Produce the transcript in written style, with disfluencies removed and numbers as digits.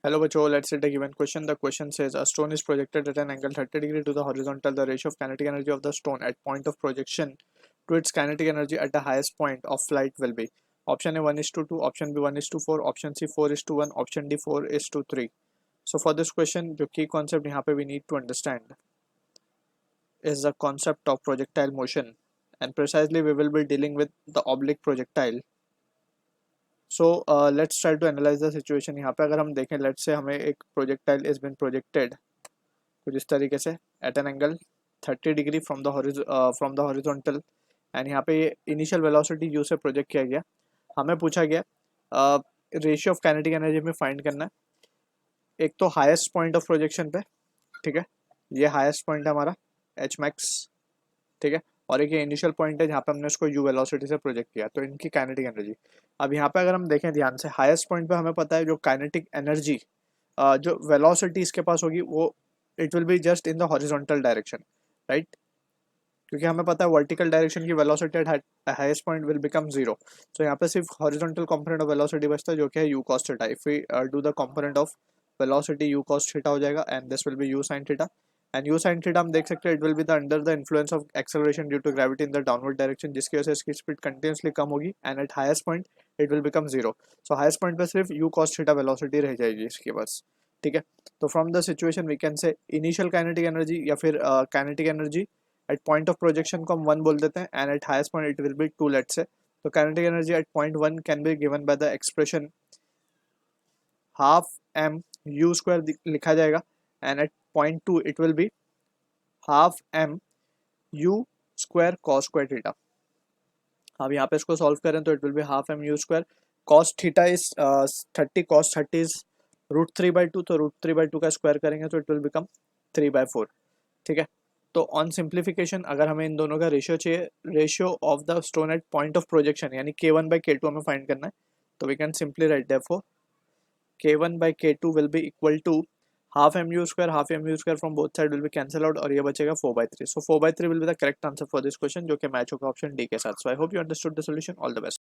Hello बच्चों, let's set a given question. The question says a stone is projected at an angle 30 degree to the horizontal. The ratio of kinetic energy of the stone at point of projection to its kinetic energy at the highest point of flight will be. Option A 1:2, option B 1:4, option C 4:1, option D 4:3. So for this question, जो key concept यहाँ पे we need to understand is the concept of projectile motion, and precisely we will be dealing with the oblique projectile. So let's try to analyze the situation. यहाँ पे अगर हम देखें, let's say हमें एक projectile is been projected कुछ इस तरीके से at an angle 30 degree from the horizontal, and यहाँ पे इनिशियल वेलोसिटी यू से प्रोजेक्ट किया गया. हमें पूछा गया रेशियो ऑफ काइनेटिक एनर्जी में फाइंड करना है. एक तो हाईएस्ट पॉइंट ऑफ प्रोजेक्शन पे, ठीक है, ये हाईएस्ट पॉइंट है हमारा एच मैक्स, ठीक है, और एक ये इनिशियल पॉइंट है जहाँ पे हमने उसको यू वेलोसिटी से प्रोजेक्ट किया, तो इनकी काइनेटिक एनर्जी. अब यहाँ पे अगर हम देखें ध्यान से, हाईएस्ट पॉइंट पे हमें पता है जो काइनेटिक एनर्जी जो वेलोसिटी इसके पास होगी वो it will be just in the horizontal direction, right, क्योंकि हमें पता है वर्टिकल डायरेक्शन की velocity at highest point will become zero. तो यहाँ पे सिर्फ हॉरिजॉन्टल कंपोनेंट ऑफ वेलोसिटी बचता है जो कि है U cos theta. If we do the component of velocity U cos theta हो जाएगा and this will be U sine theta. And U sine theta हम देख सकते हैं it will be the under the influence of acceleration due to gravity in the downward direction, जिसकी वजह से इसकी स्पीड कंटिन्यूसली कम होगी and at highest point it will become zero. So highest point पे सिर्फ यू कॉस थीटा वेलोसिटी रह जाएगी इसके पास, ठीक है. तो from the situation we can say initial kinetic energy या फिर kinetic energy at point of projection को हम 1 बोल देते हैं and at highest point it will be 2, let's say. तो kinetic energy at point 1 can be given by the expression half M you square लिखा जाएगा, and at point 2 it will be half M you square cos square theta. अब यहाँ पे इसको solve करें तो it will be half M you square cos theta is 30, cos 30 is √3/2, तो √3/2 का स्क्वायर करेंगे तो इट विल बिकम 3/4, ठीक है. तो ऑन सिंप्लीफिकेशन अगर हमें इन दोनों का रेशियो चाहिए, ratio of the stone at point of projection यानी K1/K2 हमें फाइंड करना है, तो we can simply write therefore K1/K2 will be equal to half M you square from both side will be cancel out और ये बचेगा 4/3. So 4/3 will be the correct answer for this question, जो कि match होगा option D के साथ. So I hope you understood the solution. All the best.